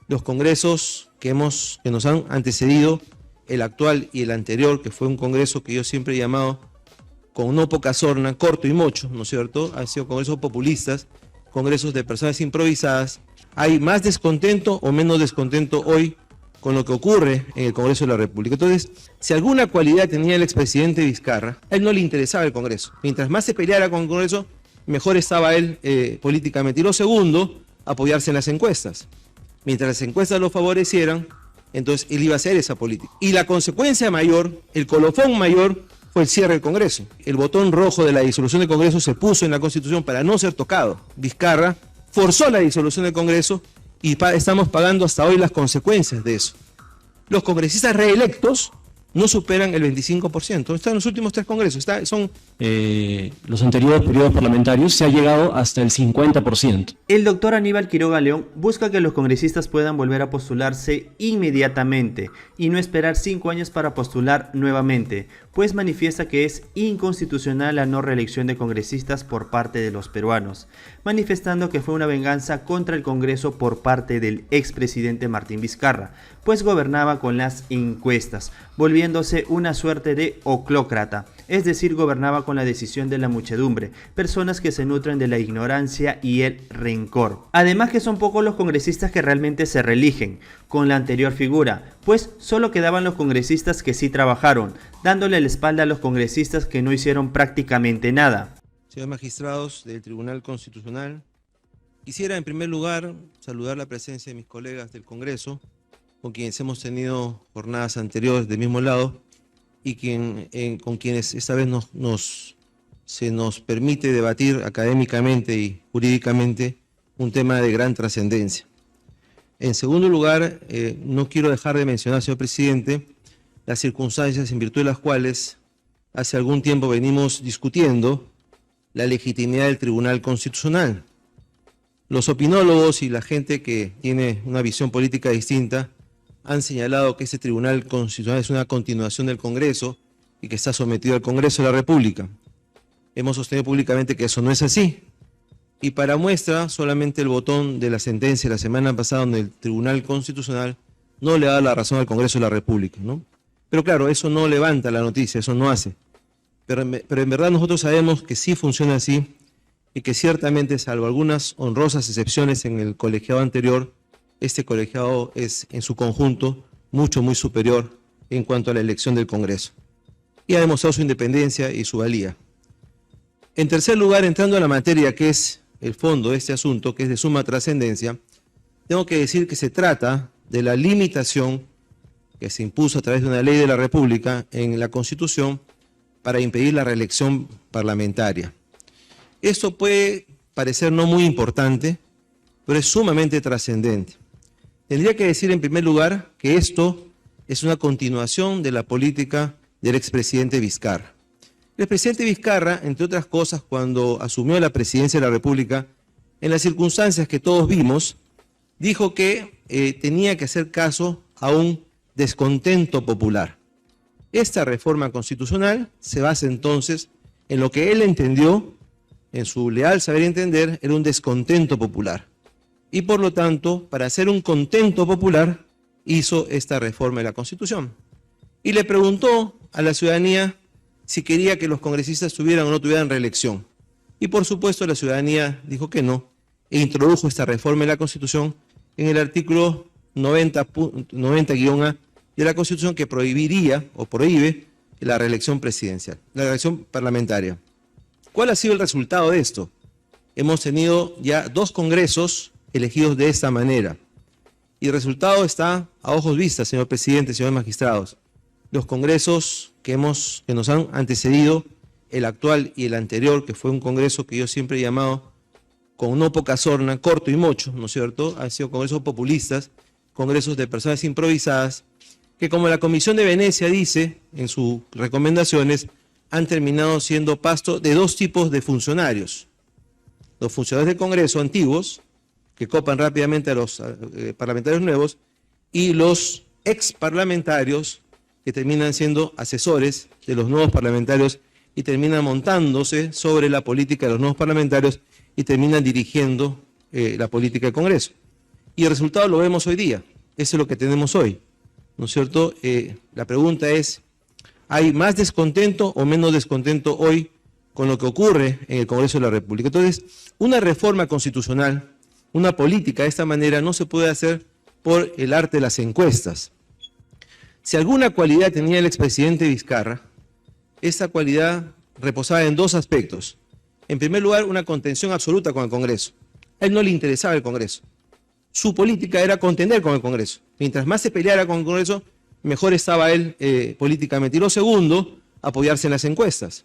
Los congresos que nos han antecedido, el actual y el anterior, que fue un congreso que yo siempre he llamado con no poca sorna, corto y mocho, ¿no es cierto? Han sido congresos populistas, congresos de personas improvisadas. Hay más descontento o menos descontento hoy con lo que ocurre en el Congreso de la República. Entonces, si alguna cualidad tenía el expresidente Vizcarra, a él no le interesaba el Congreso. Mientras más se peleara con el Congreso, mejor estaba él políticamente. Y lo segundo, apoyarse en las encuestas. Mientras las encuestas lo favorecieran, entonces él iba a hacer esa política. Y la consecuencia mayor, el colofón mayor, fue el cierre del Congreso. El botón rojo de la disolución del Congreso se puso en la Constitución para no ser tocado. Vizcarra forzó la disolución del Congreso y estamos pagando hasta hoy las consecuencias de eso. Los congresistas reelectos no superan el 25%. Están en los últimos 3 congresos. Los anteriores periodos parlamentarios se ha llegado hasta el 50%. El doctor Aníbal Quiroga León busca que los congresistas puedan volver a postularse inmediatamente y no esperar 5 años para postular nuevamente, pues manifiesta que es inconstitucional la no reelección de congresistas por parte de los peruanos, manifestando que fue una venganza contra el Congreso por parte del expresidente Martín Vizcarra, pues gobernaba con las encuestas, volviéndose una suerte de oclócrata, es decir, gobernaba con la decisión de la muchedumbre, personas que se nutren de la ignorancia y el rencor. Además que son pocos los congresistas que realmente se reeligen con la anterior figura, pues solo quedaban los congresistas que sí trabajaron, dándole la espalda a los congresistas que no hicieron prácticamente nada. Señores magistrados del Tribunal Constitucional, quisiera en primer lugar saludar la presencia de mis colegas del Congreso, con quienes hemos tenido jornadas anteriores del mismo lado y con quienes esta vez se nos permite debatir académicamente y jurídicamente un tema de gran trascendencia. En segundo lugar, no quiero dejar de mencionar, señor presidente, las circunstancias en virtud de las cuales hace algún tiempo venimos discutiendo la legitimidad del Tribunal Constitucional. Los opinólogos y la gente que tiene una visión política distinta han señalado que este Tribunal Constitucional es una continuación del Congreso y que está sometido al Congreso de la República. Hemos sostenido públicamente que eso no es así. Y para muestra, solamente el botón de la sentencia la semana pasada donde el Tribunal Constitucional no le da la razón al Congreso de la República, ¿no? Pero claro, eso no levanta la noticia, eso no hace. Pero en verdad nosotros sabemos que sí funciona así y que ciertamente, salvo algunas honrosas excepciones en el colegiado anterior, este colegiado es en su conjunto muy superior en cuanto a la elección del Congreso. Y ha demostrado su independencia y su valía. En tercer lugar, entrando a la materia que es el fondo de este asunto, que es de suma trascendencia, tengo que decir que se trata de la limitación que se impuso a través de una ley de la República en la Constitución para impedir la reelección parlamentaria. Esto puede parecer no muy importante, pero es sumamente trascendente. Tendría que decir en primer lugar que esto es una continuación de la política del expresidente Vizcarra. El expresidente Vizcarra, entre otras cosas, cuando asumió la presidencia de la República, en las circunstancias que todos vimos, dijo que tenía que hacer caso a un descontento popular. Esta reforma constitucional se basa entonces en lo que él entendió, en su leal saber y entender, era un descontento popular. Y por lo tanto, para hacer un contento popular, hizo esta reforma de la Constitución. Y le preguntó a la ciudadanía si quería que los congresistas tuvieran o no tuvieran reelección. Y por supuesto la ciudadanía dijo que no, e introdujo esta reforma de la Constitución en el artículo 90-A de la Constitución, que prohibiría o prohíbe la reelección presidencial, la reelección parlamentaria. ¿Cuál ha sido el resultado de esto? Hemos tenido ya 2 congresos elegidos de esta manera. Y el resultado está a ojos vistas, señor presidente, señores magistrados. Los congresos que nos han antecedido, el actual y el anterior, que fue un congreso que yo siempre he llamado con no poca sorna, corto y mocho, ¿no es cierto? Han sido congresos populistas, congresos de personas improvisadas, que como la Comisión de Venecia dice en sus recomendaciones, han terminado siendo pasto de 2 tipos de funcionarios. Los funcionarios del Congreso antiguos, que copan rápidamente a los parlamentarios nuevos, y los ex parlamentarios que terminan siendo asesores de los nuevos parlamentarios y terminan montándose sobre la política de los nuevos parlamentarios y terminan dirigiendo la política del Congreso. Y el resultado lo vemos hoy día. Eso es lo que tenemos hoy, ¿no es cierto? La pregunta es, ¿hay más descontento o menos descontento hoy con lo que ocurre en el Congreso de la República? Entonces, una reforma constitucional, una política de esta manera no se puede hacer por el arte de las encuestas. Si alguna cualidad tenía el expresidente Vizcarra, esa cualidad reposaba en dos aspectos. En primer lugar, una contención absoluta con el Congreso. A él no le interesaba el Congreso. Su política era contender con el Congreso. Mientras más se peleara con el Congreso, mejor estaba él políticamente. Y lo segundo, apoyarse en las encuestas.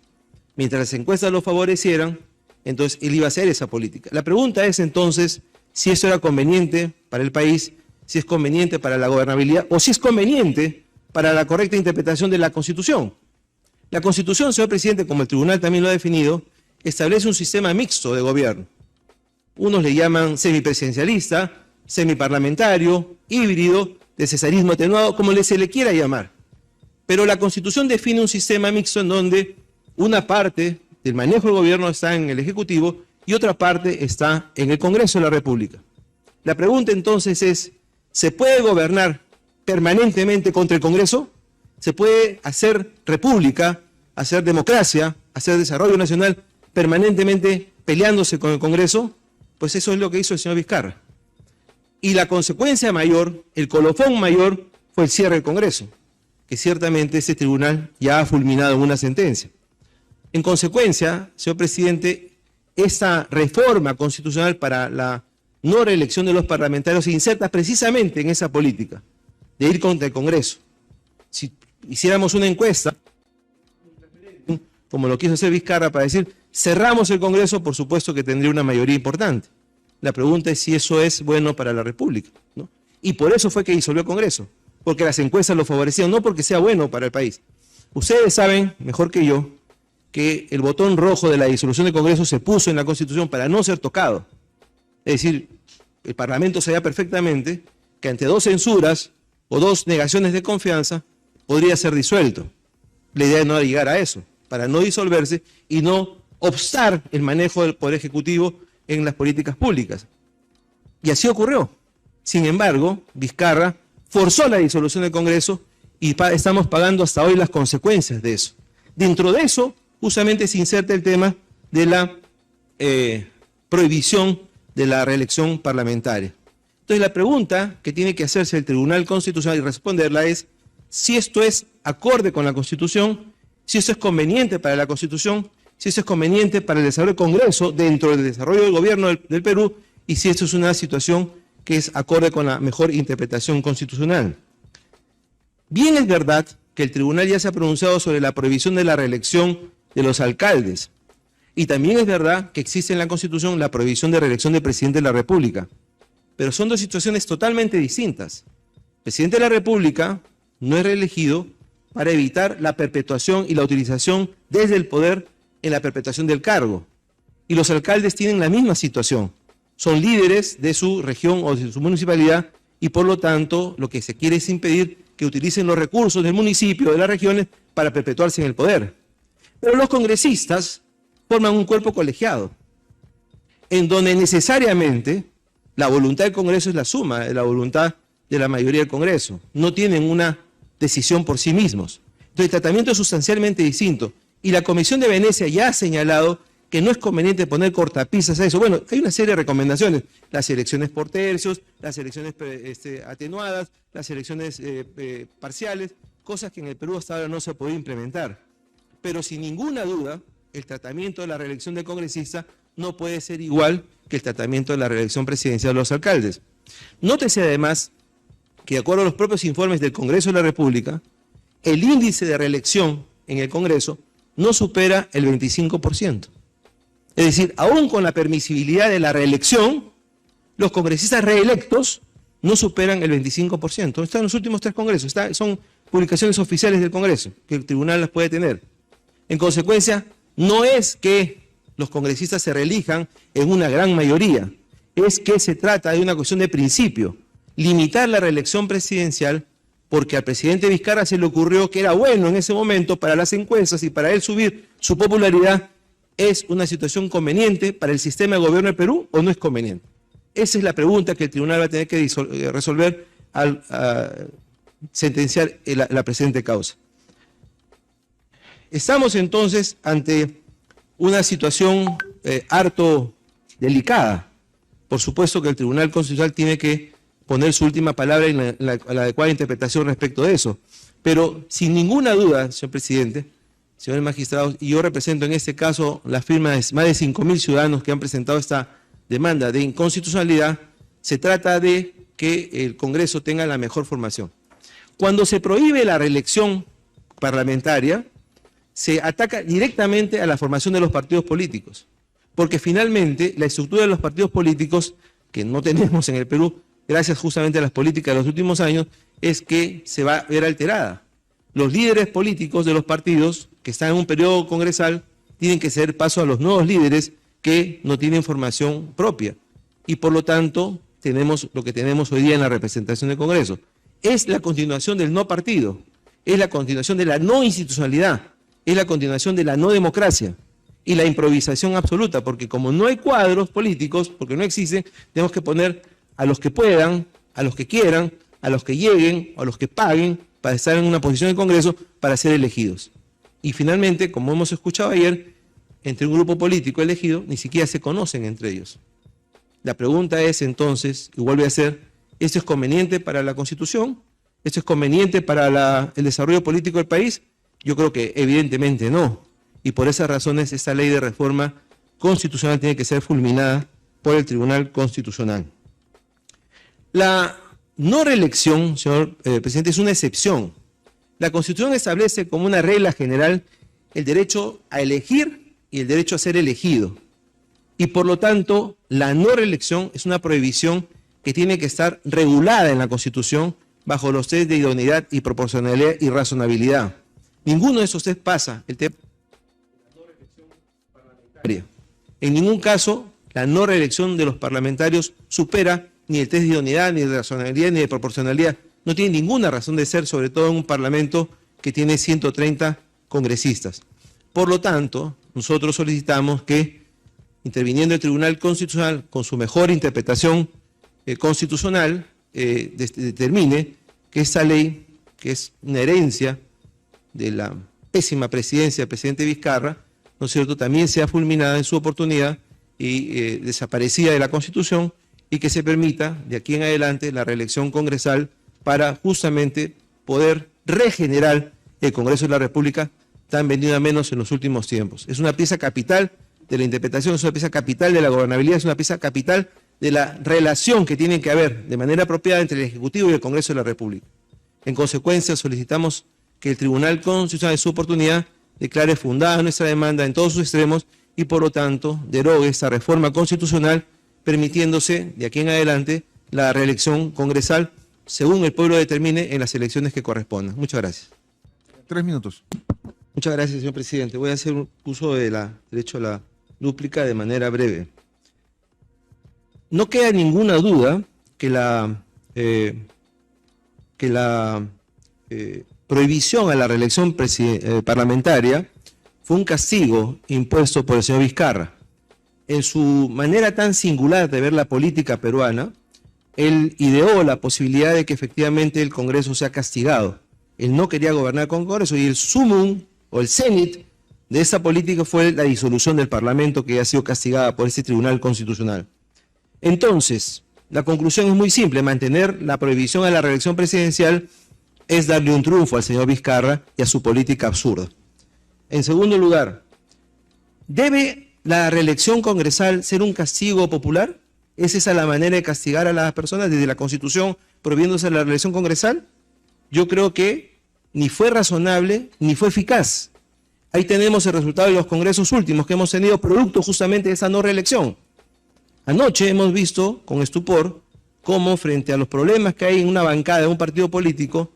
Mientras las encuestas lo favorecieran, entonces él iba a hacer esa política. La pregunta es entonces si eso era conveniente para el país, si es conveniente para la gobernabilidad o si es conveniente para la correcta interpretación de la Constitución. La Constitución, señor presidente, como el Tribunal también lo ha definido, establece un sistema mixto de gobierno. Unos le llaman semipresidencialista, semiparlamentario, híbrido, de cesarismo atenuado, como se le quiera llamar. Pero la Constitución define un sistema mixto en donde una parte del manejo del gobierno está en el Ejecutivo y otra parte está en el Congreso de la República. La pregunta entonces es, ¿se puede gobernar permanentemente contra el Congreso? ¿Se puede hacer república, hacer democracia, hacer desarrollo nacional permanentemente peleándose con el Congreso? Pues eso es lo que hizo el señor Vizcarra. Y la consecuencia mayor, el colofón mayor, fue el cierre del Congreso, que ciertamente ese tribunal ya ha fulminado en una sentencia. En consecuencia, señor presidente, esta reforma constitucional para la no reelección de los parlamentarios se inserta precisamente en esa política de ir contra el Congreso. Si hiciéramos una encuesta, como lo quiso hacer Vizcarra, para decir cerramos el Congreso, por supuesto que tendría una mayoría importante. La pregunta es si eso es bueno para la República, ¿no? Y por eso fue que disolvió el Congreso, porque las encuestas lo favorecían, no porque sea bueno para el país. Ustedes saben, mejor que yo, que el botón rojo de la disolución del Congreso se puso en la Constitución para no ser tocado. Es decir, el Parlamento sabía perfectamente que ante dos censuras o dos negaciones de confianza podría ser disuelto. La idea es no llegar a eso, para no disolverse y no obstar el manejo del Poder Ejecutivo en las políticas públicas. Y así ocurrió. Sin embargo, Vizcarra forzó la disolución del Congreso y estamos pagando hasta hoy las consecuencias de eso. Dentro de eso, justamente se inserta el tema de la prohibición de la reelección parlamentaria. Entonces, la pregunta que tiene que hacerse el Tribunal Constitucional y responderla es si esto es acorde con la Constitución, si esto es conveniente para la Constitución, si eso es conveniente para el desarrollo del Congreso dentro del desarrollo del gobierno del Perú y si esto es una situación que es acorde con la mejor interpretación constitucional. Bien es verdad que el tribunal ya se ha pronunciado sobre la prohibición de la reelección de los alcaldes y también es verdad que existe en la Constitución la prohibición de reelección del presidente de la República, pero son dos situaciones totalmente distintas. El presidente de la República no es reelegido para evitar la perpetuación y la utilización desde el poder en la perpetuación del cargo. Y los alcaldes tienen la misma situación. Son líderes de su región o de su municipalidad y por lo tanto lo que se quiere es impedir que utilicen los recursos del municipio, de las regiones, para perpetuarse en el poder. Pero los congresistas forman un cuerpo colegiado, en donde necesariamente la voluntad del Congreso es la suma de la voluntad de la mayoría del Congreso. No tienen una decisión por sí mismos. Entonces el tratamiento es sustancialmente distinto. Y la Comisión de Venecia ya ha señalado que no es conveniente poner cortapisas a eso. Bueno, hay una serie de recomendaciones. Las elecciones por tercios, las elecciones atenuadas, las elecciones parciales, cosas que en el Perú hasta ahora no se ha podido implementar. Pero sin ninguna duda, el tratamiento de la reelección del congresista no puede ser igual que el tratamiento de la reelección presidencial de los alcaldes. Nótese además que de acuerdo a los propios informes del Congreso de la República, el índice de reelección en el Congreso no supera el 25%. Es decir, aún con la permisibilidad de la reelección, los congresistas reelectos no superan el 25%. Están en los últimos 3 congresos, son publicaciones oficiales del Congreso, que el tribunal las puede tener. En consecuencia, no es que los congresistas se reelijan en una gran mayoría, es que se trata de una cuestión de principio, limitar la reelección presidencial porque al presidente Vizcarra se le ocurrió que era bueno en ese momento para las encuestas y para él subir su popularidad. ¿Es una situación conveniente para el sistema de gobierno del Perú o no es conveniente? Esa es la pregunta que el tribunal va a tener que resolver al sentenciar la presente causa. Estamos entonces ante una situación harto delicada. Por supuesto que el Tribunal Constitucional tiene que poner su última palabra en la adecuada interpretación respecto de eso. Pero sin ninguna duda, señor presidente, señores magistrados, y yo represento en este caso la firma de más de 5.000 ciudadanos que han presentado esta demanda de inconstitucionalidad, se trata de que el Congreso tenga la mejor formación. Cuando se prohíbe la reelección parlamentaria, se ataca directamente a la formación de los partidos políticos, porque finalmente la estructura de los partidos políticos, que no tenemos en el Perú, gracias justamente a las políticas de los últimos años, es que se va a ver alterada. Los líderes políticos de los partidos que están en un periodo congresal tienen que ceder paso a los nuevos líderes que no tienen formación propia. Y por lo tanto, tenemos lo que tenemos hoy día en la representación del Congreso. Es la continuación del no partido, es la continuación de la no institucionalidad, es la continuación de la no democracia y la improvisación absoluta, porque como no hay cuadros políticos, porque no existen, tenemos que poner a los que puedan, a los que quieran, a los que lleguen, a los que paguen para estar en una posición del Congreso para ser elegidos. Y finalmente, como hemos escuchado ayer, entre un grupo político elegido, ni siquiera se conocen entre ellos. La pregunta es entonces, y vuelve a ser, ¿esto es conveniente para la Constitución? ¿Esto es conveniente para el desarrollo político del país? Yo creo que evidentemente no. Y por esas razones esta ley de reforma constitucional tiene que ser fulminada por el Tribunal Constitucional. La no reelección, señor presidente, es una excepción. La Constitución establece como una regla general el derecho a elegir y el derecho a ser elegido. Y por lo tanto, la no reelección es una prohibición que tiene que estar regulada en la Constitución bajo los test de idoneidad y proporcionalidad y razonabilidad. Ninguno de esos test pasa el tema de la no reelección parlamentaria. En ningún caso, la no reelección de los parlamentarios supera ni el test de idoneidad, ni de razonabilidad, ni de proporcionalidad. No tiene ninguna razón de ser, sobre todo en un parlamento que tiene 130 congresistas. Por lo tanto, nosotros solicitamos que, interviniendo el Tribunal Constitucional con su mejor interpretación constitucional, determine que esta ley, que es una herencia de la pésima presidencia del presidente Vizcarra, ¿no es cierto?, también sea fulminada en su oportunidad y desaparecida de la Constitución, y que se permita de aquí en adelante la reelección congresal para justamente poder regenerar el Congreso de la República tan vendido a menos en los últimos tiempos. Es una pieza capital de la interpretación, es una pieza capital de la gobernabilidad, es una pieza capital de la relación que tiene que haber de manera apropiada entre el Ejecutivo y el Congreso de la República. En consecuencia, solicitamos que el Tribunal Constitucional, en su oportunidad, declare fundada nuestra demanda en todos sus extremos y, por lo tanto, derogue esta reforma constitucional, permitiéndose de aquí en adelante la reelección congresal según el pueblo determine en las elecciones que correspondan. Muchas gracias. 3 minutos. Muchas gracias, señor presidente. Voy a hacer uso del derecho a la dúplica de manera breve. No queda ninguna duda que la prohibición a la reelección parlamentaria fue un castigo impuesto por el señor Vizcarra. En su manera tan singular de ver la política peruana, él ideó la posibilidad de que efectivamente el Congreso sea castigado. Él no quería gobernar con Congreso y el sumum o el cenit de esa política fue la disolución del Parlamento, que ha sido castigada por este Tribunal Constitucional. Entonces, la conclusión es muy simple: mantener la prohibición a la reelección presidencial es darle un triunfo al señor Vizcarra y a su política absurda. En segundo lugar, ¿debe la reelección congresal ser un castigo popular? ¿Es esa la manera de castigar a las personas desde la Constitución prohibiéndose la reelección congresal? Yo creo que ni fue razonable ni fue eficaz. Ahí tenemos el resultado de los congresos últimos que hemos tenido producto justamente de esa no reelección. Anoche hemos visto con estupor cómo, frente a los problemas que hay en una bancada de un partido político,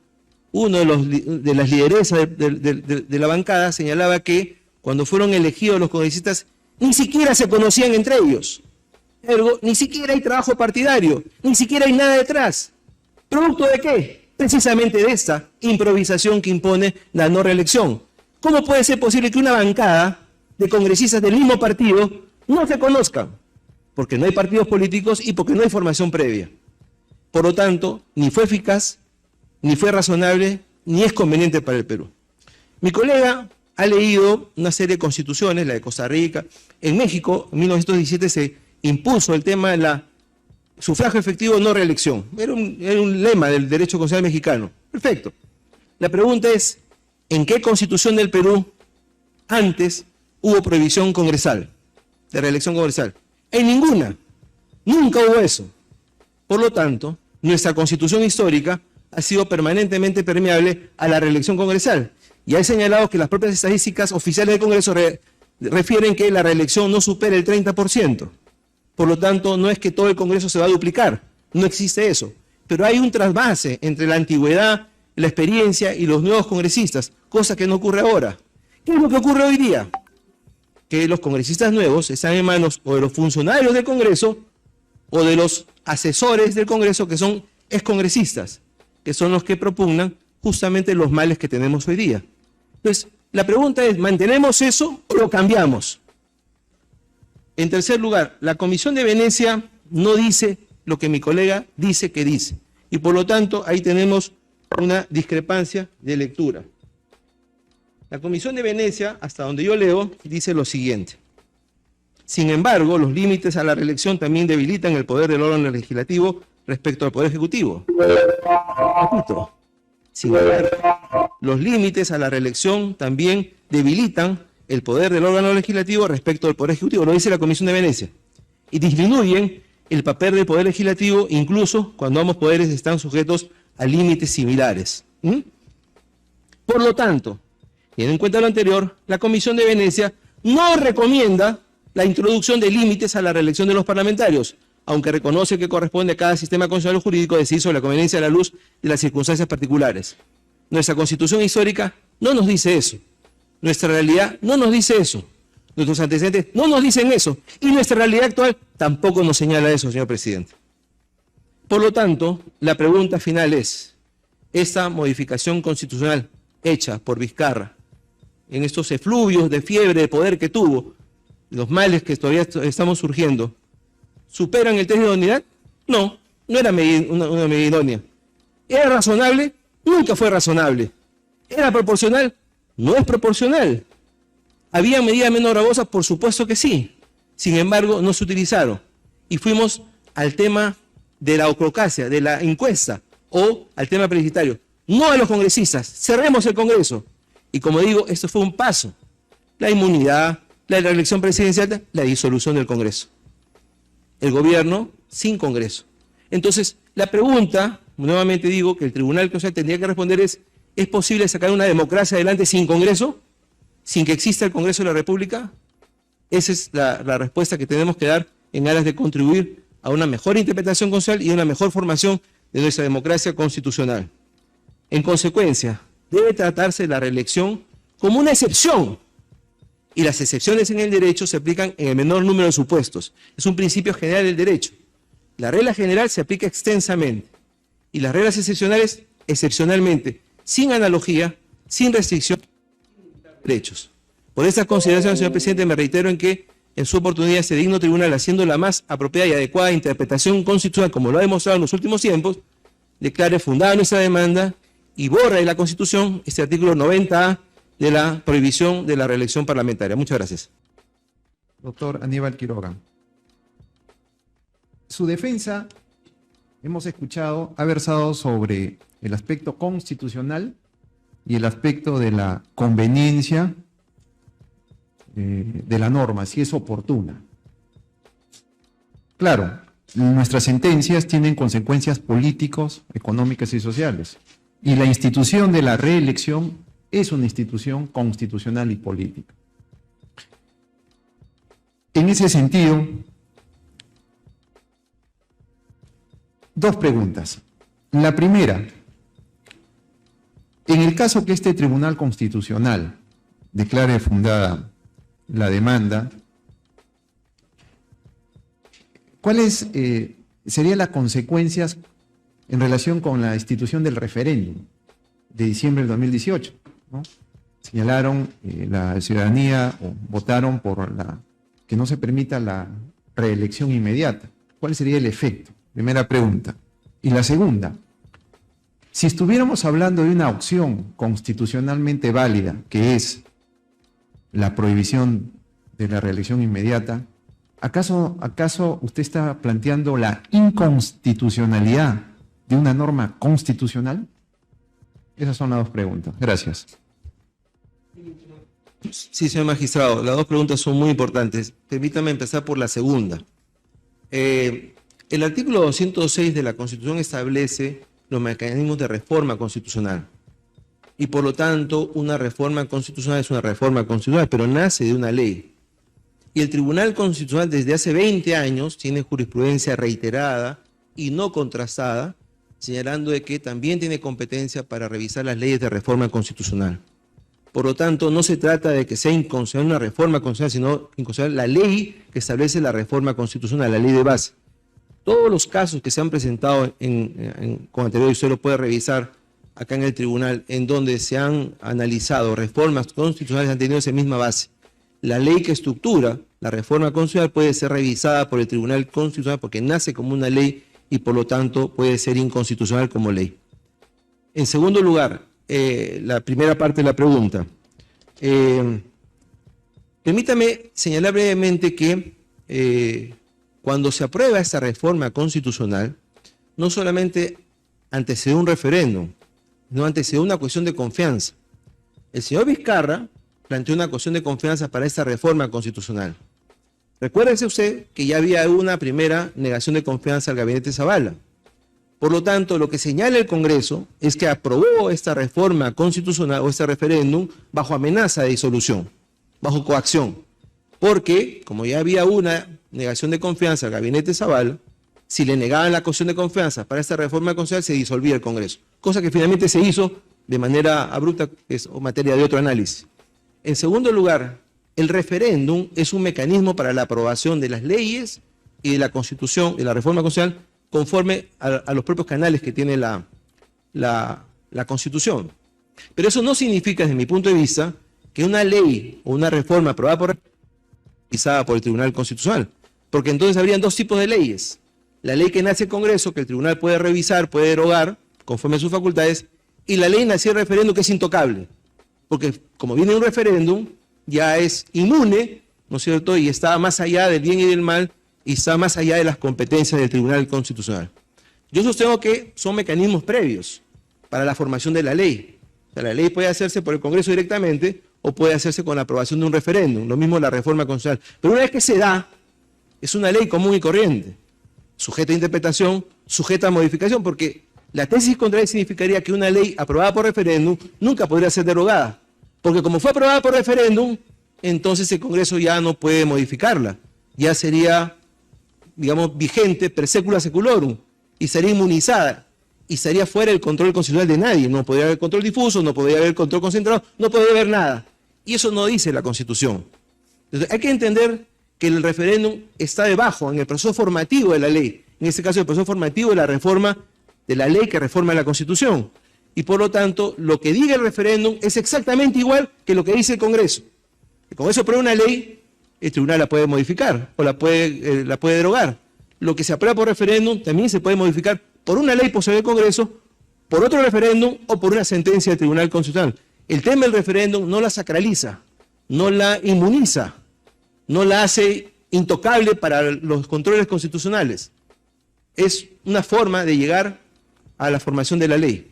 uno de las lideresas de la bancada señalaba que cuando fueron elegidos los congresistas ni siquiera se conocían entre ellos. Ergo, ni siquiera hay trabajo partidario, ni siquiera hay nada detrás. ¿Producto de qué? Precisamente de esta improvisación que impone la no reelección. ¿Cómo puede ser posible que una bancada de congresistas del mismo partido no se conozcan? porque no hay partidos políticos y porque no hay formación previa. Por lo tanto, ni fue eficaz, ni fue razonable, ni es conveniente para el Perú. Mi colega ha leído una serie de constituciones, la de Costa Rica. En México, en 1917, se impuso el tema de la sufragio efectivo no reelección. Era un lema del derecho constitucional mexicano. Perfecto. La pregunta es, ¿en qué constitución del Perú antes hubo prohibición congresal, de reelección congresal? En ninguna. Nunca hubo eso. Por lo tanto, nuestra constitución histórica ha sido permanentemente permeable a la reelección congresal. Y hay señalado que las propias estadísticas oficiales del Congreso refieren que la reelección no supera el 30%. Por lo tanto, no es que todo el Congreso se va a duplicar. No existe eso. Pero hay un trasvase entre la antigüedad, la experiencia y los nuevos congresistas, cosa que no ocurre ahora. ¿Qué es lo que ocurre hoy día? Que los congresistas nuevos están en manos o de los funcionarios del Congreso o de los asesores del Congreso que son excongresistas, que son los que propugnan justamente los males que tenemos hoy día. Entonces, la pregunta es, ¿mantenemos eso o lo cambiamos? En tercer lugar, la Comisión de Venecia no dice lo que mi colega dice que dice. Y por lo tanto, ahí tenemos una discrepancia de lectura. La Comisión de Venecia, hasta donde yo leo, dice lo siguiente. Sin embargo, los límites a la reelección también debilitan el poder del órgano legislativo respecto al Poder Ejecutivo. Repito. Sin embargo, los límites a la reelección también debilitan el poder del órgano legislativo respecto al Poder Ejecutivo, lo dice la Comisión de Venecia, y disminuyen el papel del Poder Legislativo incluso cuando ambos poderes están sujetos a límites similares. Por lo tanto, teniendo en cuenta lo anterior, la Comisión de Venecia no recomienda la introducción de límites a la reelección de los parlamentarios, aunque reconoce que corresponde a cada sistema constitucional o jurídico decidir sobre la conveniencia a la luz de las circunstancias particulares. Nuestra Constitución histórica no nos dice eso. Nuestra realidad no nos dice eso. Nuestros antecedentes no nos dicen eso. Y nuestra realidad actual tampoco nos señala eso, señor presidente. Por lo tanto, la pregunta final es, esta modificación constitucional hecha por Vizcarra, en estos efluvios de fiebre de poder que tuvo, los males que todavía estamos surgiendo, ¿superan el test de idoneidad? No, no era una medida idónea. ¿Era razonable? Nunca fue razonable. ¿Era proporcional? No es proporcional. ¿Había medidas menos gravosas? Por supuesto que sí. Sin embargo, no se utilizaron. Y fuimos al tema de la ocrocacia, de la encuesta, o al tema plebiscitario. No a los congresistas. Cerremos el Congreso. Y como digo, esto fue un paso. La inmunidad, la reelección presidencial, la disolución del Congreso. El gobierno sin Congreso. Entonces, la pregunta, nuevamente digo, que el Tribunal Constitucional tendría que responder ¿es posible sacar una democracia adelante sin Congreso? ¿Sin que exista el Congreso de la República? Esa es la respuesta que tenemos que dar en aras de contribuir a una mejor interpretación constitucional y a una mejor formación de nuestra democracia constitucional. En consecuencia, debe tratarse la reelección como una excepción. Y las excepciones en el derecho se aplican en el menor número de supuestos. Es un principio general del derecho. La regla general se aplica extensamente. Y las reglas excepcionales, excepcionalmente, sin analogía, sin restricción, sin derechos. Por estas consideraciones, señor presidente, me reitero en que en su oportunidad este digno tribunal, haciendo la más apropiada y adecuada interpretación constitucional, como lo ha demostrado en los últimos tiempos, declare fundada nuestra demanda y borra de la Constitución este artículo 90A de la prohibición de la reelección parlamentaria. Muchas gracias. Doctor Aníbal Quiroga. Su defensa, hemos escuchado, ha versado sobre el aspecto constitucional y el aspecto de la conveniencia de la norma, si es oportuna. Claro, nuestras sentencias tienen consecuencias políticas, económicas y sociales. Y la institución de la reelección es una institución constitucional y política. En ese sentido, dos preguntas. La primera, en el caso que este Tribunal Constitucional declare fundada la demanda, ¿cuáles serían las consecuencias en relación con la institución del referéndum de diciembre del 2018? ¿no? Señalaron la ciudadanía o votaron por que no se permita la reelección inmediata. ¿Cuál sería el efecto? Primera pregunta. Y la segunda, si estuviéramos hablando de una opción constitucionalmente válida, que es la prohibición de la reelección inmediata, ¿acaso usted está planteando la inconstitucionalidad de una norma constitucional? Esas son las dos preguntas. Gracias. Sí, señor magistrado, las dos preguntas son muy importantes. Permítame empezar por la segunda. El artículo 206 de la Constitución establece los mecanismos de reforma constitucional. Y por lo tanto, una reforma constitucional es una reforma constitucional, pero nace de una ley. Y el Tribunal Constitucional desde hace 20 años tiene jurisprudencia reiterada y no contrastada, señalando de que también tiene competencia para revisar las leyes de reforma constitucional. Por lo tanto, no se trata de que sea inconstitucional una reforma constitucional, sino inconstitucional la ley que establece la reforma constitucional, la ley de base. Todos los casos que se han presentado con anterioridad, usted lo puede revisar acá en el tribunal, en donde se han analizado reformas constitucionales han tenido esa misma base. La ley que estructura la reforma constitucional puede ser revisada por el Tribunal Constitucional porque nace como una ley y por lo tanto puede ser inconstitucional como ley. En segundo lugar, la primera parte de la pregunta. Permítame señalar brevemente que cuando se aprueba esta reforma constitucional, no solamente antecede un referéndum, no antecede una cuestión de confianza. El señor Vizcarra planteó una cuestión de confianza para esta reforma constitucional. Recuérdese usted que ya había una primera negación de confianza al gabinete Zavala. Por lo tanto, lo que señala el Congreso es que aprobó esta reforma constitucional o este referéndum bajo amenaza de disolución, bajo coacción. Porque, como ya había una negación de confianza al gabinete Zavala, si le negaban la cuestión de confianza para esta reforma constitucional, se disolvía el Congreso. Cosa que finalmente se hizo de manera abrupta, es materia de otro análisis. En segundo lugar, el referéndum es un mecanismo para la aprobación de las leyes y de la Constitución, de la reforma constitucional, conforme a los propios canales que tiene la Constitución. Pero eso no significa, desde mi punto de vista, que una ley o una reforma aprobada por el Tribunal Constitucional, porque entonces habrían dos tipos de leyes. La ley que nace el Congreso, que el Tribunal puede revisar, puede derogar, conforme a sus facultades, y la ley nacida del referéndum, que es intocable, porque como viene un referéndum, ya es inmune, ¿no es cierto?, y está más allá del bien y del mal, y está más allá de las competencias del Tribunal Constitucional. Yo sostengo que son mecanismos previos para la formación de la ley. O sea, la ley puede hacerse por el Congreso directamente o puede hacerse con la aprobación de un referéndum, lo mismo la reforma constitucional. Pero una vez que se da, es una ley común y corriente, sujeta a interpretación, sujeta a modificación, porque la tesis contraria significaría que una ley aprobada por referéndum nunca podría ser derogada, porque como fue aprobada por referéndum, entonces el Congreso ya no puede modificarla, ya sería, digamos, vigente per secula seculorum, y sería inmunizada, y estaría fuera del control constitucional de nadie. No podría haber control difuso, no podría haber control concentrado, no podría haber nada. Y eso no dice la Constitución. Entonces hay que entender que el referéndum está debajo, en el proceso formativo de la ley, en este caso el proceso formativo de la reforma de la ley que reforma la Constitución. Y por lo tanto, lo que diga el referéndum es exactamente igual que lo que dice el Congreso. El Congreso aprueba una ley, el tribunal la puede modificar o la puede derogar. Lo que se aprueba por referéndum también se puede modificar por una ley posterior del Congreso, por otro referéndum o por una sentencia del Tribunal Constitucional. El tema del referéndum no la sacraliza, no la inmuniza, no la hace intocable para los controles constitucionales. Es una forma de llegar a la formación de la ley.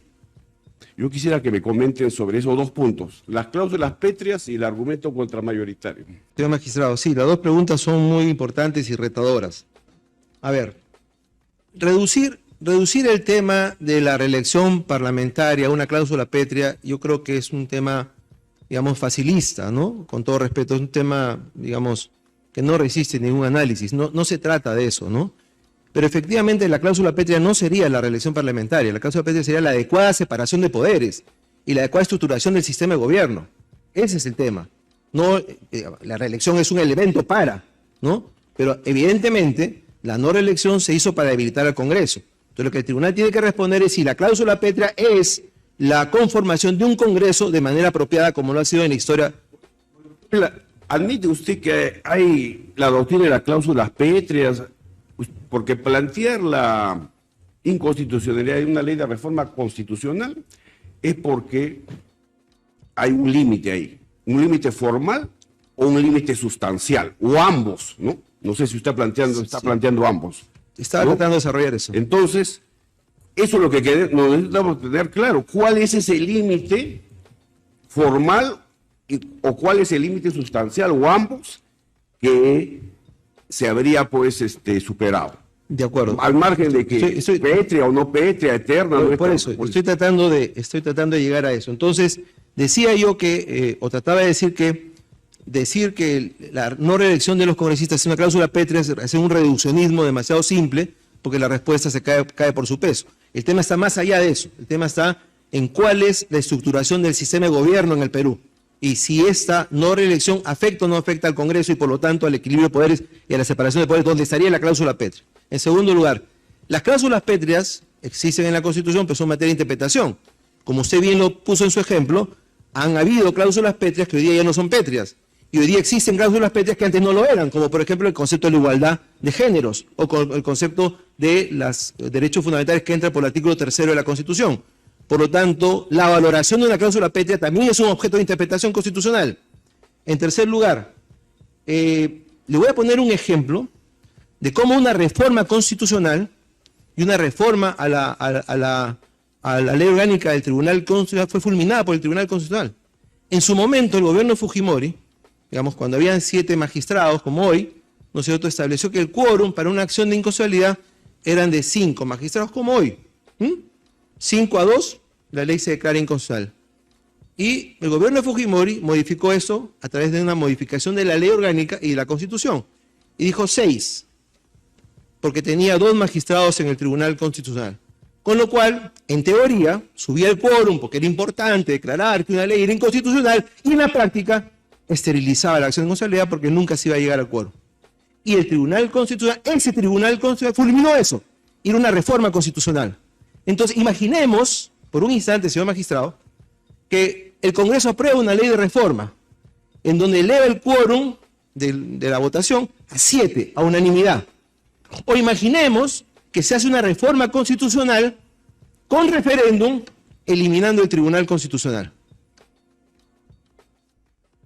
Yo quisiera que me comenten sobre esos dos puntos, las cláusulas pétreas y el argumento contramayoritario. Señor magistrado, sí, las dos preguntas son muy importantes y retadoras. A ver, reducir el tema de la reelección parlamentaria a una cláusula pétrea, yo creo que es un tema, digamos, facilista, ¿no? Con todo respeto, es un tema, digamos, que no resiste ningún análisis, no se trata de eso, ¿no? Pero efectivamente la cláusula pétrea no sería la reelección parlamentaria, la cláusula pétrea sería la adecuada separación de poderes y la adecuada estructuración del sistema de gobierno. Ese es el tema. No, la reelección es un elemento para, ¿no? Pero evidentemente la no reelección se hizo para debilitar al Congreso. Entonces lo que el tribunal tiene que responder es si la cláusula pétrea es la conformación de un Congreso de manera apropiada como lo ha sido en la historia. ¿admite usted que hay la doctrina de las cláusulas pétreas? Porque plantear la inconstitucionalidad de una ley de reforma constitucional es porque hay un límite ahí, un límite formal o un límite sustancial, o ambos, ¿no? No sé si usted está planteando ambos. Estaba ¿no? tratando de desarrollar eso. Entonces, eso es lo que nos necesitamos tener claro. ¿Cuál es ese límite formal o cuál es el límite sustancial o ambos que se habría pues superado? De acuerdo. Al margen de que pétrea o no pétrea, eterna. Por eso, estoy tratando de llegar a eso. Entonces, decía yo que, o trataba de decir que la no reelección de los congresistas es una cláusula pétrea, es un reduccionismo demasiado simple, porque la respuesta se cae por su peso. El tema está más allá de eso. El tema está en cuál es la estructuración del sistema de gobierno en el Perú. Y si esta no reelección afecta o no afecta al Congreso y por lo tanto al equilibrio de poderes y a la separación de poderes, donde estaría la cláusula pétrea. En segundo lugar, las cláusulas pétreas existen en la Constitución, pero son materia de interpretación. Como usted bien lo puso en su ejemplo, han habido cláusulas pétreas que hoy día ya no son pétreas. Y hoy día existen cláusulas pétreas que antes no lo eran, como por ejemplo el concepto de la igualdad de géneros o el concepto de los derechos fundamentales que entra por el artículo 3º de la Constitución. Por lo tanto, la valoración de una cláusula pétrea también es un objeto de interpretación constitucional. En tercer lugar, le voy a poner un ejemplo de cómo una reforma constitucional y una reforma a la ley orgánica del Tribunal Constitucional fue fulminada por el Tribunal Constitucional. En su momento, el gobierno Fujimori, digamos, cuando habían 7 magistrados, como hoy, ¿no es cierto?, estableció que el quórum para una acción de inconstitucionalidad eran de 5 magistrados, como hoy. 5-2, la ley se declara inconstitucional. Y el gobierno de Fujimori modificó eso a través de una modificación de la ley orgánica y de la Constitución. Y dijo 6, porque tenía 2 magistrados en el Tribunal Constitucional. Con lo cual, en teoría, subía el quórum porque era importante declarar que una ley era inconstitucional y en la práctica esterilizaba la acción de inconstitucionalidad porque nunca se iba a llegar al quórum. Y el Tribunal Constitucional, ese Tribunal Constitucional fulminó eso. Era una reforma constitucional. Entonces, imaginemos, por un instante, señor magistrado, que el Congreso aprueba una ley de reforma en donde eleva el quórum de la votación a 7, a unanimidad. O imaginemos que se hace una reforma constitucional con referéndum eliminando el Tribunal Constitucional.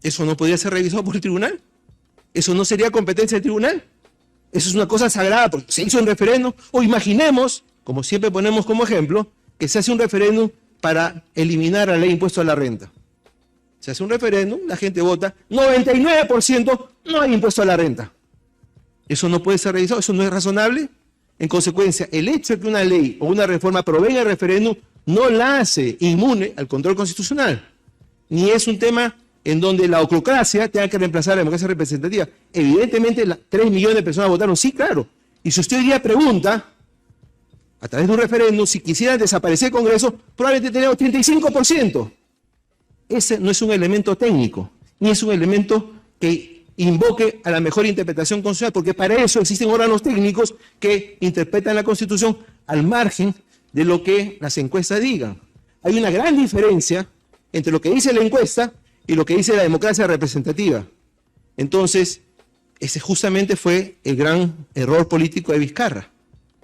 ¿Eso no podría ser revisado por el tribunal? ¿Eso no sería competencia del tribunal? Eso es una cosa sagrada porque se hizo en referéndum. O imaginemos, como siempre ponemos como ejemplo, que se hace un referéndum para eliminar la ley de impuesto a la renta. Se hace un referéndum, la gente vota, 99% no hay impuesto a la renta. ¿Eso no puede ser revisado? ¿Eso no es razonable? En consecuencia, el hecho de que una ley o una reforma provenga del referéndum no la hace inmune al control constitucional. Ni es un tema en donde la oclocracia tenga que reemplazar a la democracia representativa. Evidentemente, 3 millones de personas votaron, sí, claro. Y si usted hoy día pregunta, a través de un referéndum, si quisiera desaparecer el Congreso, probablemente tenemos 35%. Ese no es un elemento técnico, ni es un elemento que invoque a la mejor interpretación constitucional, porque para eso existen órganos técnicos que interpretan la Constitución al margen de lo que las encuestas digan. Hay una gran diferencia entre lo que dice la encuesta y lo que dice la democracia representativa. Entonces, ese justamente fue el gran error político de Vizcarra,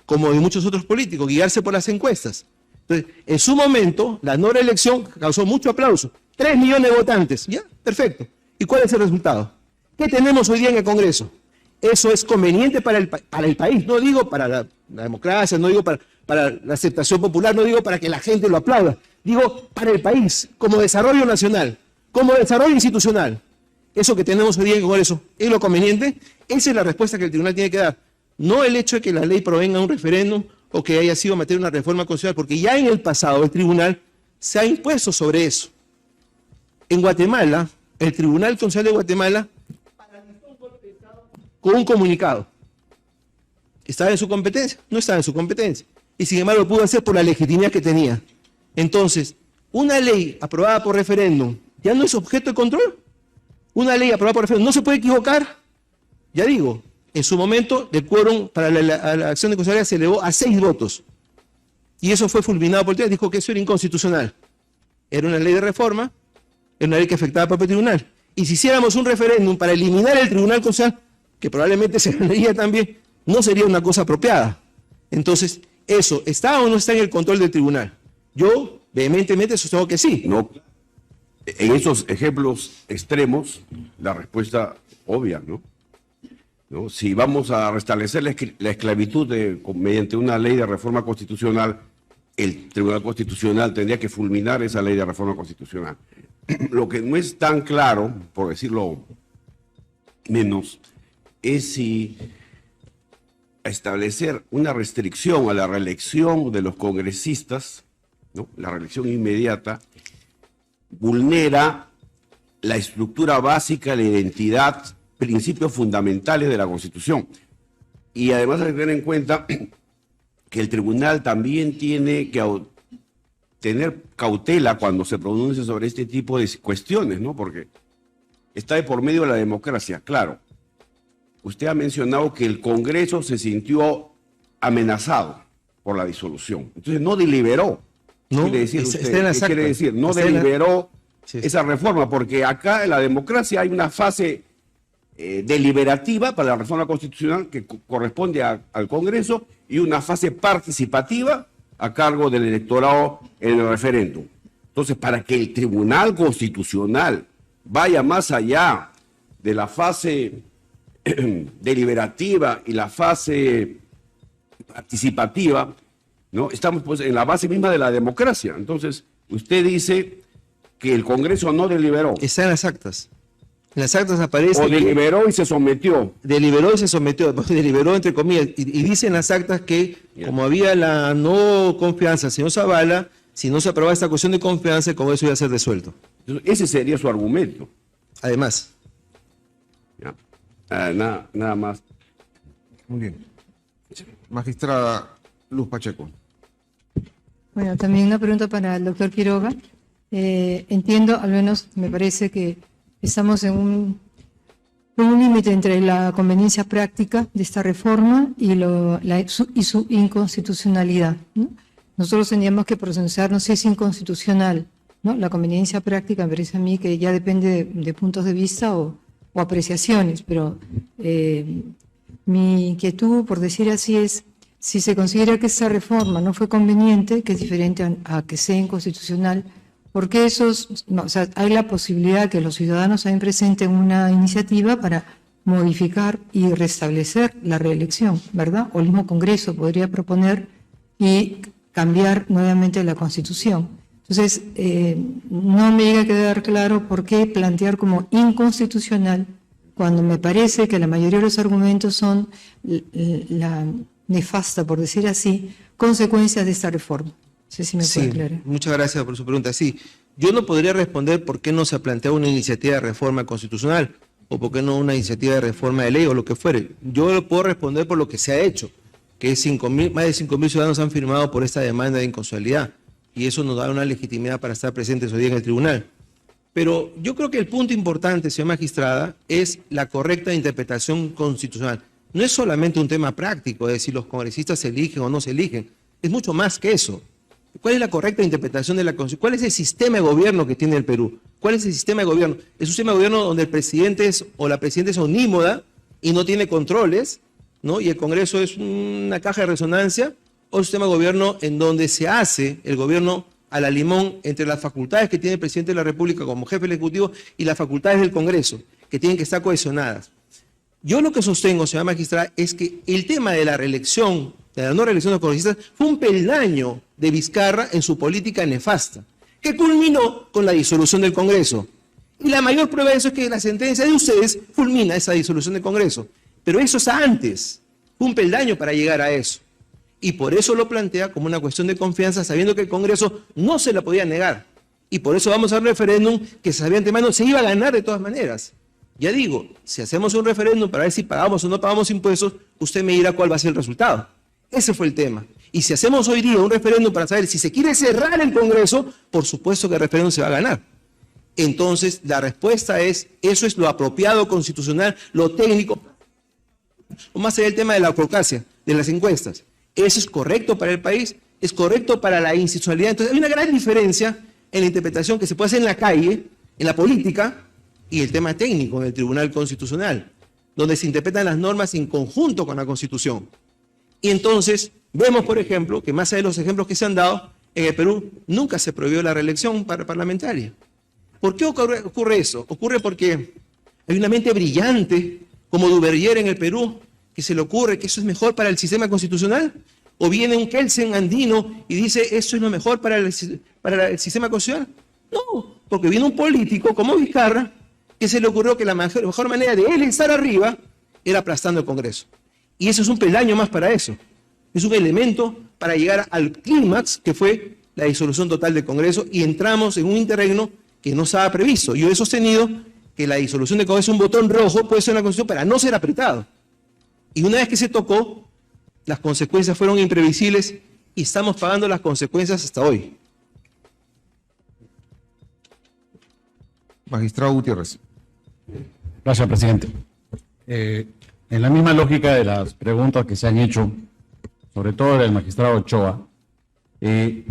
como de muchos otros políticos, guiarse por las encuestas. Entonces, en su momento, la no reelección causó mucho aplauso. 3 millones de votantes, ya, perfecto. ¿Y cuál es el resultado? ¿Qué tenemos hoy día en el Congreso? Eso es conveniente para el país, no digo para la democracia, no digo para la aceptación popular, no digo para que la gente lo aplauda, digo para el país, como desarrollo nacional, como desarrollo institucional. Eso que tenemos hoy día en el Congreso, ¿es lo conveniente? Esa es la respuesta que el tribunal tiene que dar. No el hecho de que la ley provenga de un referéndum o que haya sido materia de una reforma constitucional, porque ya en el pasado el tribunal se ha impuesto sobre eso. En Guatemala, el Tribunal Constitucional de Guatemala paralizó un golpe de Estado con un comunicado. ¿Estaba en su competencia? No estaba en su competencia. Y sin embargo lo pudo hacer por la legitimidad que tenía. Entonces, una ley aprobada por referéndum ya no es objeto de control. Una ley aprobada por referéndum no se puede equivocar. Ya digo, en su momento el quórum para la acción de constitucionalidad se elevó a 6 votos. Y eso fue fulminado por el tribunal, dijo que eso era inconstitucional. Era una ley de reforma, era una ley que afectaba al propio tribunal. Y si hiciéramos un referéndum para eliminar el Tribunal Constitucional, que probablemente se ganaría también, no sería una cosa apropiada. Entonces, ¿eso está o no está en el control del tribunal? Yo vehementemente sostengo que sí. No, en esos ejemplos extremos, la respuesta obvia, ¿no? ¿No? Si vamos a restablecer la esclavitud mediante una ley de reforma constitucional, el Tribunal Constitucional tendría que fulminar esa ley de reforma constitucional. Lo que no es tan claro, por decirlo menos, es si establecer una restricción a la reelección de los congresistas, ¿no? La reelección inmediata, vulnera la estructura básica, la identidad, principios fundamentales de la Constitución. Y además hay que tener en cuenta que el tribunal también tiene que tener cautela cuando se pronuncia sobre este tipo de cuestiones, ¿no? Porque está de por medio de la democracia, claro. Usted ha mencionado que el Congreso se sintió amenazado por la disolución. Entonces no deliberó. No, quiere decir está usted, en las ¿qué quiere actas. decir? No Está en la- deliberó Sí. esa reforma, porque acá en la democracia hay una fase deliberativa para la reforma constitucional que corresponde al Congreso y una fase participativa a cargo del electorado en el referéndum. Entonces, para que el Tribunal Constitucional vaya más allá de la fase deliberativa y la fase participativa, ¿no? Estamos pues en la base misma de la democracia. Entonces, usted dice que el Congreso no deliberó, Está en las actas. En las actas aparece o que deliberó y se sometió. deliberó y se sometió, deliberó entre comillas, y dice en las actas que como había la no confianza del señor Zavala, si no se aprobaba esta cuestión de confianza, el Congreso iba a ser disuelto. Entonces, ese sería su argumento. Además, ¿Ya? Nada más. Muy bien. Magistrada Luz Pacheco. Bueno, también una pregunta para el doctor Quiroga. Entiendo, al menos me parece que estamos en un límite entre la conveniencia práctica de esta reforma y su inconstitucionalidad, ¿no? Nosotros tendríamos que pronunciarnos si es inconstitucional, ¿no? La conveniencia práctica me parece a mí que ya depende de puntos de vista o apreciaciones, pero mi inquietud, por decir así, es si se considera que esta reforma no fue conveniente, que es diferente a que sea inconstitucional, porque o sea, hay la posibilidad que los ciudadanos también presenten una iniciativa para modificar y restablecer la reelección, ¿verdad? O el mismo Congreso podría proponer y cambiar nuevamente la Constitución. Entonces, no me llega a quedar claro por qué plantear como inconstitucional cuando me parece que la mayoría de los argumentos son la nefasta, por decir así, consecuencias de esta reforma. No sé si me puede aclarar. muchas gracias por su pregunta. Sí, yo no podría responder por qué no se ha planteado una iniciativa de reforma constitucional o por qué no una iniciativa de reforma de ley o lo que fuere. Yo lo puedo responder por lo que se ha hecho, que es más de 5.000 ciudadanos han firmado por esta demanda de inconstitucionalidad y eso nos da una legitimidad para estar presentes hoy día en el tribunal. Pero yo creo que el punto importante, señora magistrada, es la correcta interpretación constitucional. No es solamente un tema práctico de si los congresistas se eligen o no se eligen, es mucho más que eso. ¿Cuál es la correcta interpretación de la Constitución? ¿Cuál es el sistema de gobierno que tiene el Perú? ¿Cuál es el sistema de gobierno? Es un sistema de gobierno donde el presidente o la presidenta es omnímoda y no tiene controles, ¿no? Y el Congreso es una caja de resonancia, o un sistema de gobierno en donde se hace el gobierno a la limón entre las facultades que tiene el presidente de la República como jefe del Ejecutivo y las facultades del Congreso, que tienen que estar cohesionadas. Yo lo que sostengo, señora magistrada, es que el tema de la reelección, de la no reelección de los congresistas, fue un peldaño de Vizcarra en su política nefasta, que culminó con la disolución del Congreso. Y la mayor prueba de eso es que la sentencia de ustedes fulmina esa disolución del Congreso. Pero eso es antes, fue un peldaño para llegar a eso. Y por eso lo plantea como una cuestión de confianza, sabiendo que el Congreso no se la podía negar. Y por eso vamos a un referéndum que se sabía de antemano se iba a ganar de todas maneras. Ya digo, si hacemos un referéndum para ver si pagamos o no pagamos impuestos, usted me dirá cuál va a ser el resultado. Ese fue el tema. Y si hacemos hoy día un referéndum para saber si se quiere cerrar el Congreso, por supuesto que el referéndum se va a ganar. Entonces, la respuesta es, eso es lo apropiado constitucional, lo técnico, o más allá del tema de la ocracia, de las encuestas. Eso es correcto para el país, es correcto para la institucionalidad. Entonces, hay una gran diferencia en la interpretación que se puede hacer en la calle, en la política, y el tema técnico en el Tribunal Constitucional, donde se interpretan las normas en conjunto con la Constitución. Y entonces vemos, por ejemplo, que más allá de los ejemplos que se han dado, en el Perú nunca se prohibió la reelección parlamentaria. ¿Por qué ocurre eso? Ocurre porque hay una mente brillante como Duverger en el Perú que se le ocurre que eso es mejor para el sistema constitucional, o viene un Kelsen andino y dice eso es lo mejor para el sistema constitucional. No, porque viene un político como Vizcarra que se le ocurrió que la mejor manera de él estar arriba era aplastando el Congreso. Y eso es un peldaño más para eso. Es un elemento para llegar al clímax que fue la disolución total del Congreso y entramos en un interregno que no estaba previsto. Yo he sostenido que la disolución del Congreso es un botón rojo, puede ser en la Constitución para no ser apretado. Y una vez que se tocó, las consecuencias fueron imprevisibles y estamos pagando las consecuencias hasta hoy. Magistrado Gutiérrez. Gracias, presidente. En la misma lógica de las preguntas que se han hecho, sobre todo del magistrado Ochoa,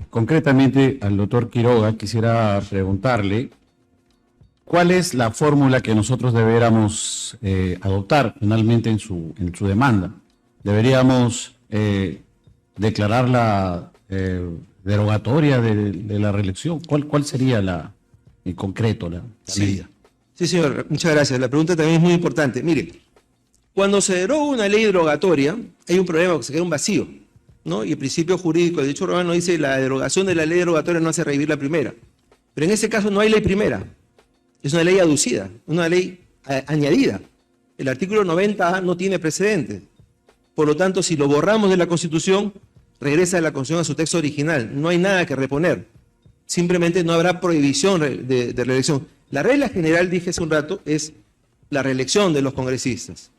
concretamente al doctor Quiroga quisiera preguntarle cuál es la fórmula que nosotros deberíamos adoptar finalmente en su demanda. ¿Deberíamos declararla derogatoria de la reelección? ¿Cuál sería en concreto la medida? Sí, señor, muchas gracias. La pregunta también es muy importante. Mire, cuando se deroga una ley derogatoria, hay un problema, que se queda un vacío, ¿no? Y el principio jurídico del derecho romano dice la derogación de la ley derogatoria no hace revivir la primera. Pero en ese caso no hay ley primera. Es una ley aducida, una ley añadida. El artículo 90A no tiene precedentes. Por lo tanto, si lo borramos de la Constitución, regresa a la Constitución a su texto original. No hay nada que reponer. Simplemente no habrá prohibición de reelección. La regla general, dije hace un rato, es la reelección de los congresistas.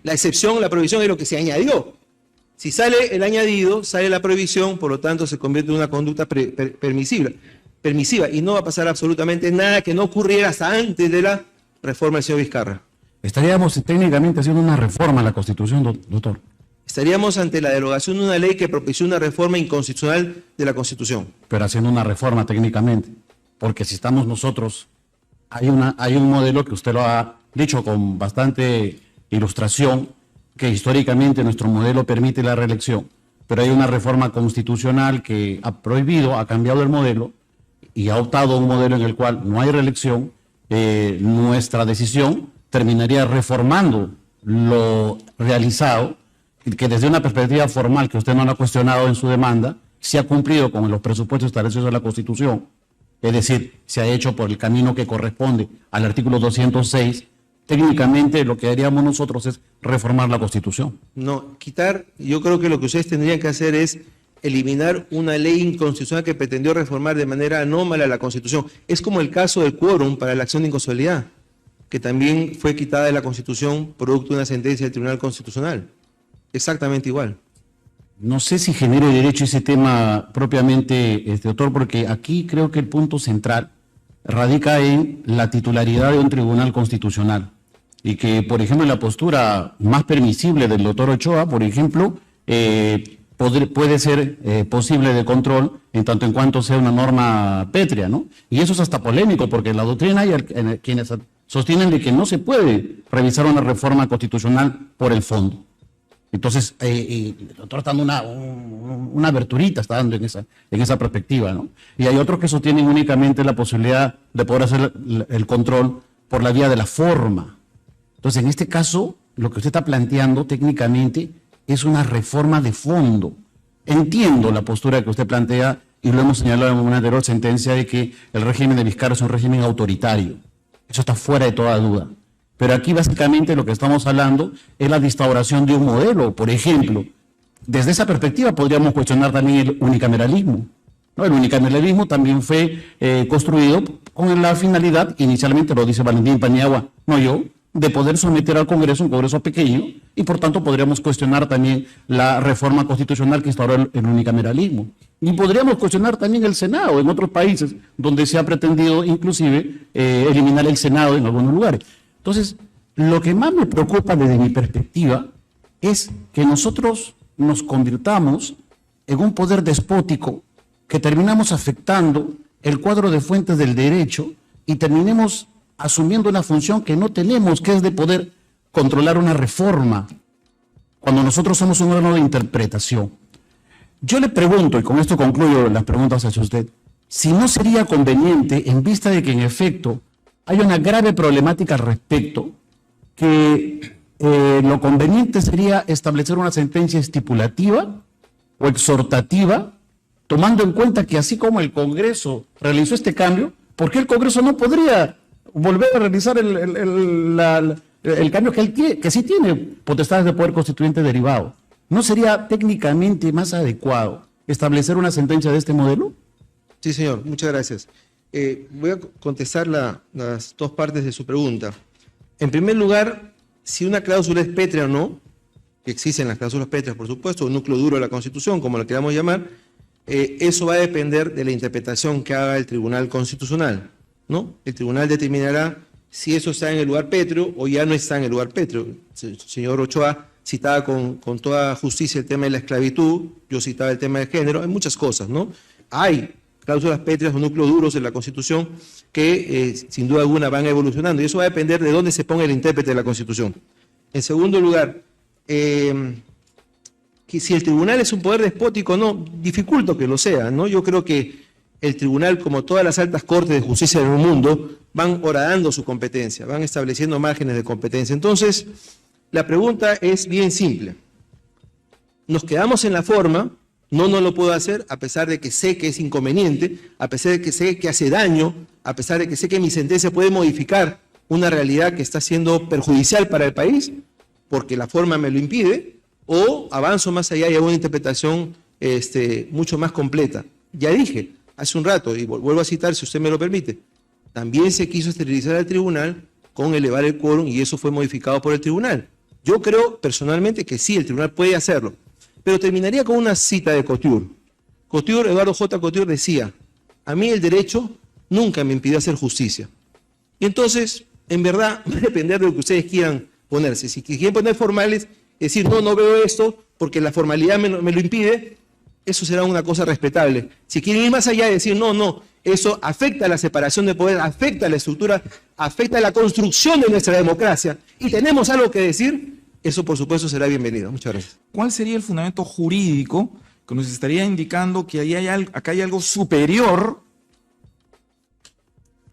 La excepción, la prohibición es lo que se añadió. Si sale el añadido, sale la prohibición, por lo tanto se convierte en una conducta permisiva y no va a pasar absolutamente nada que no ocurriera hasta antes de la reforma del señor Vizcarra. Estaríamos técnicamente haciendo una reforma a la Constitución, doctor. Estaríamos ante la derogación de una ley que propició una reforma inconstitucional de la Constitución. Pero haciendo una reforma técnicamente, porque si estamos nosotros, hay un modelo que usted lo ha dicho con bastante ilustración, que históricamente nuestro modelo permite la reelección, pero hay una reforma constitucional que ha prohibido, ha cambiado el modelo y ha optado a un modelo en el cual no hay reelección. Nuestra decisión terminaría reformando lo realizado, que desde una perspectiva formal que usted no lo ha cuestionado en su demanda, se ha cumplido con los presupuestos establecidos en la Constitución, es decir, se ha hecho por el camino que corresponde al artículo 206. Técnicamente lo que haríamos nosotros es reformar la Constitución. No, yo creo que lo que ustedes tendrían que hacer es eliminar una ley inconstitucional que pretendió reformar de manera anómala la Constitución. Es como el caso del quórum para la acción de inconstitucionalidad, que también fue quitada de la Constitución producto de una sentencia del Tribunal Constitucional. Exactamente igual. No sé si genere derecho ese tema propiamente, doctor, porque aquí creo que el punto central radica en la titularidad de un tribunal constitucional y que, por ejemplo, la postura más permisible del doctor Ochoa, por ejemplo, puede ser posible de control en tanto en cuanto sea una norma pétrea, ¿no? Y eso es hasta polémico porque en la doctrina hay quienes sostienen de que no se puede revisar una reforma constitucional por el fondo. Entonces, el doctor está dando una aberturita, está dando en esa perspectiva, ¿no? Y hay otros que sostienen únicamente la posibilidad de poder hacer el control por la vía de la forma. Entonces, en este caso, lo que usted está planteando técnicamente es una reforma de fondo. Entiendo la postura que usted plantea y lo hemos señalado en una anterior sentencia de que el régimen de Vizcarra es un régimen autoritario. Eso está fuera de toda duda. Pero aquí básicamente lo que estamos hablando es la instauración de un modelo. Por ejemplo, desde esa perspectiva podríamos cuestionar también el unicameralismo, ¿no? El unicameralismo también fue construido con la finalidad, inicialmente lo dice Valentín Paniagua, no yo, de poder someter al Congreso, un Congreso pequeño, y por tanto podríamos cuestionar también la reforma constitucional que instauró el unicameralismo. Y podríamos cuestionar también el Senado en otros países, donde se ha pretendido inclusive eliminar el Senado en algunos lugares. Entonces, lo que más me preocupa desde mi perspectiva es que nosotros nos convirtamos en un poder despótico que terminamos afectando el cuadro de fuentes del derecho y terminemos asumiendo una función que no tenemos, que es de poder controlar una reforma, cuando nosotros somos un órgano de interpretación. Yo le pregunto, y con esto concluyo las preguntas hacia usted, si no sería conveniente, en vista de que en efecto hay una grave problemática al respecto, que lo conveniente sería establecer una sentencia estipulativa o exhortativa, tomando en cuenta que así como el Congreso realizó este cambio, ¿por qué el Congreso no podría volver a realizar el cambio que sí tiene potestades de poder constituyente derivado? ¿No sería técnicamente más adecuado establecer una sentencia de este modelo? Sí, señor, muchas gracias. Voy a contestar las dos partes de su pregunta. En primer lugar, si una cláusula es pétrea o no, que existen las cláusulas pétreas, por supuesto, un núcleo duro de la Constitución, como la queramos llamar, eso va a depender de la interpretación que haga el Tribunal Constitucional, ¿no? El tribunal determinará si eso está en el lugar pétreo o ya no está en el lugar pétreo. El señor Ochoa citaba con toda justicia el tema de la esclavitud, yo citaba el tema del género, hay muchas cosas, ¿no? Hay cláusulas pétreas o núcleos duros en la Constitución que sin duda alguna van evolucionando y eso va a depender de dónde se ponga el intérprete de la Constitución. En segundo lugar, que si el tribunal es un poder despótico o no, dificulto que lo sea, ¿no? Yo creo que el tribunal, como todas las altas cortes de justicia del mundo, van horadando su competencia, van estableciendo márgenes de competencia. Entonces, la pregunta es bien simple. ¿Nos quedamos en la forma? No lo puedo hacer, a pesar de que sé que es inconveniente, a pesar de que sé que hace daño, a pesar de que sé que mi sentencia puede modificar una realidad que está siendo perjudicial para el país, porque la forma me lo impide, o avanzo más allá y hago una interpretación mucho más completa. Ya dije hace un rato, y vuelvo a citar si usted me lo permite, también se quiso esterilizar al tribunal con elevar el quórum y eso fue modificado por el tribunal. Yo creo personalmente que sí, el tribunal puede hacerlo. Pero terminaría con una cita de Couture. Eduardo J. Couture decía, a mí el derecho nunca me impidió hacer justicia. Y entonces, en verdad, va a depender de lo que ustedes quieran ponerse. Si quieren poner formales, decir, no veo esto porque la formalidad me lo impide, eso será una cosa respetable. Si quieren ir más allá y decir, no, eso afecta a la separación de poder, afecta a la estructura, afecta a la construcción de nuestra democracia, y tenemos algo que decir, eso por supuesto será bienvenido. Muchas gracias. ¿Cuál sería el fundamento jurídico que nos estaría indicando que acá hay algo superior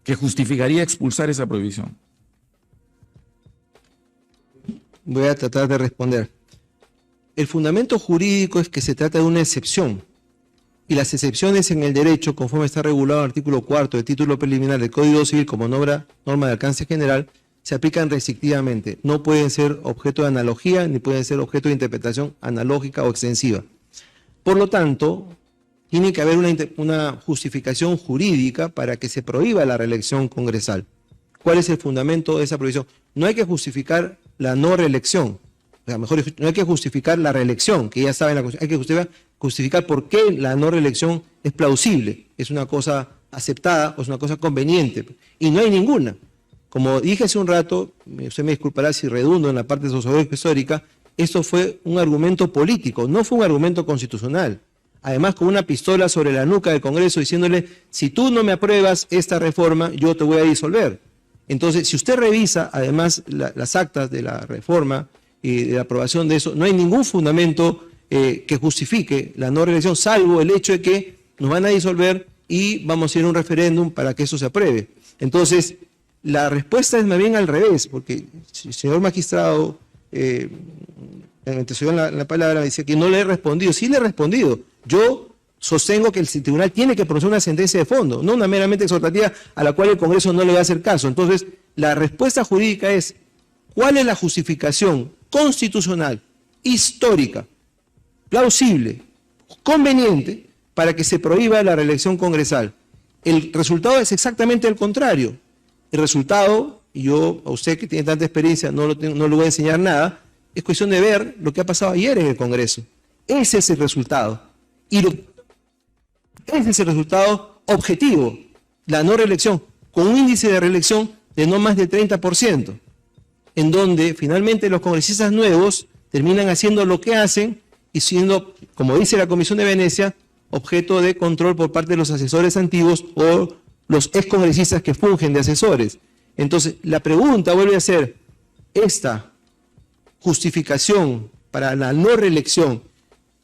que justificaría expulsar esa prohibición? Voy a tratar de responder. El fundamento jurídico es que se trata de una excepción. Y las excepciones en el derecho, conforme está regulado en el artículo 4 del título preliminar del Código Civil como norma de alcance general, se aplican restrictivamente. No pueden ser objeto de analogía ni pueden ser objeto de interpretación analógica o extensiva. Por lo tanto, tiene que haber una justificación jurídica para que se prohíba la reelección congresal. ¿Cuál es el fundamento de esa prohibición? No hay que justificar la no reelección. O sea, mejor, no hay que justificar la reelección, que ya estaba en la Constitución. Hay que justificar por qué la no reelección es plausible, es una cosa aceptada o es una cosa conveniente. Y no hay ninguna. Como dije hace un rato, usted me disculpará si redundo en la parte sociológica histórica, esto fue un argumento político, no fue un argumento constitucional. Además, con una pistola sobre la nuca del Congreso diciéndole, si tú no me apruebas esta reforma, yo te voy a disolver. Entonces, si usted revisa, además, las actas de la reforma y de la aprobación de eso, no hay ningún fundamento que justifique la no reelección, salvo el hecho de que nos van a disolver y vamos a ir a un referéndum para que eso se apruebe. Entonces, la respuesta es más bien al revés, porque el señor magistrado, mientras se dio la palabra, dice que no le he respondido. Sí le he respondido. Yo sostengo que el tribunal tiene que pronunciar una sentencia de fondo, no una meramente exhortativa a la cual el Congreso no le va a hacer caso. Entonces, la respuesta jurídica es, ¿cuál es la justificación constitucional, histórica, plausible, conveniente para que se prohíba la reelección congresal? El resultado es exactamente el contrario. El resultado, y yo a usted que tiene tanta experiencia no le voy a enseñar nada, es cuestión de ver lo que ha pasado ayer en el Congreso. Ese es el resultado. Ese es el resultado objetivo, la no reelección, con un índice de reelección de no más del 30%, en donde finalmente los congresistas nuevos terminan haciendo lo que hacen y siendo, como dice la Comisión de Venecia, objeto de control por parte de los asesores antiguos o los excongresistas que fungen de asesores. Entonces, la pregunta vuelve a ser, ¿esta justificación para la no reelección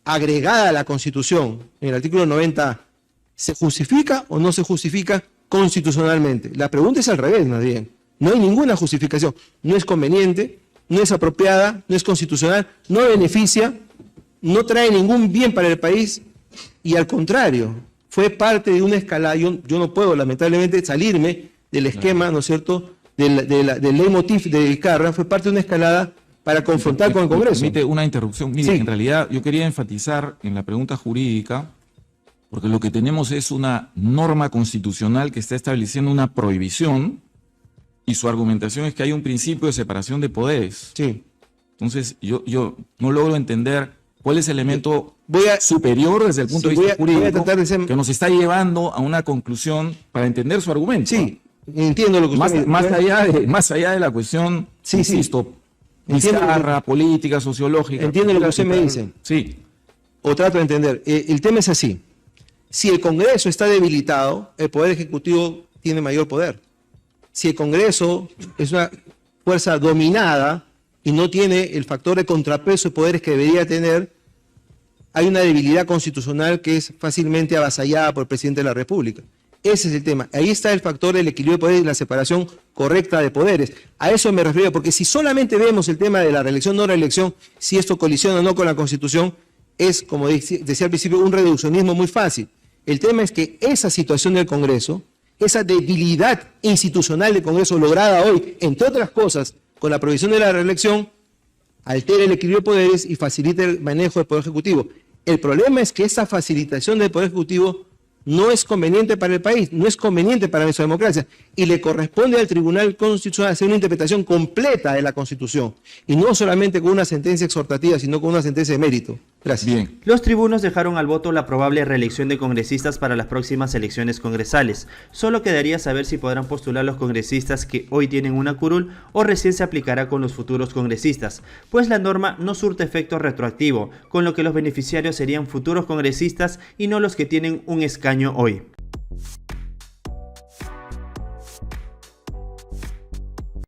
agregada a la Constitución en el artículo 90 se justifica o no se justifica constitucionalmente? La pregunta es al revés, más bien. No hay ninguna justificación. No es conveniente, no es apropiada, no es constitucional, no beneficia, no trae ningún bien para el país y al contrario, fue parte de una escalada. Yo no puedo lamentablemente salirme del esquema, ¿no es cierto?, del leitmotiv de Vizcarra, fue parte de una escalada para confrontar con el Congreso. Me permite una interrupción. Mire, Sí. en realidad yo quería enfatizar en la pregunta jurídica, porque lo que tenemos es una norma constitucional que está estableciendo una prohibición y su argumentación es que hay un principio de separación de poderes. Sí. Entonces yo no logro entender cuál es el elemento Voy a- superior desde el punto Sí, de vista voy a jurídico tratar de ser- que nos está llevando a una conclusión para entender su argumento. Sí, entiendo lo que Más, usted me- más allá de la cuestión, Sí, sí. insisto, Entiendo lo que- Vizcarra, política, sociológica. Entiendo lo que usted me dice. Sí. O trato de entender. El tema es así. Si el Congreso está debilitado, el Poder Ejecutivo tiene mayor poder. Si el Congreso es una fuerza dominada y no tiene el factor de contrapeso de poderes que debería tener, hay una debilidad constitucional que es fácilmente avasallada por el presidente de la República. Ese es el tema. Ahí está el factor del equilibrio de poderes y la separación correcta de poderes. A eso me refiero, porque si solamente vemos el tema de la reelección o no reelección, si esto colisiona o no con la Constitución, es, como decía al principio, un reduccionismo muy fácil. El tema es que esa situación del Congreso, esa debilidad institucional del Congreso lograda hoy, entre otras cosas, con la prohibición de la reelección, altera el equilibrio de poderes y facilita el manejo del Poder Ejecutivo. El problema es que esa facilitación del Poder Ejecutivo no es conveniente para el país, no es conveniente para nuestra democracia, y le corresponde al Tribunal Constitucional hacer una interpretación completa de la Constitución, y no solamente con una sentencia exhortativa, sino con una sentencia de mérito. Gracias. Bien. Los tribunos dejaron al voto la probable reelección de congresistas para las próximas elecciones congresales. Solo quedaría saber si podrán postular los congresistas que hoy tienen una curul o recién se aplicará con los futuros congresistas, pues la norma no surte efecto retroactivo, con lo que los beneficiarios serían futuros congresistas y no los que tienen un escaño hoy.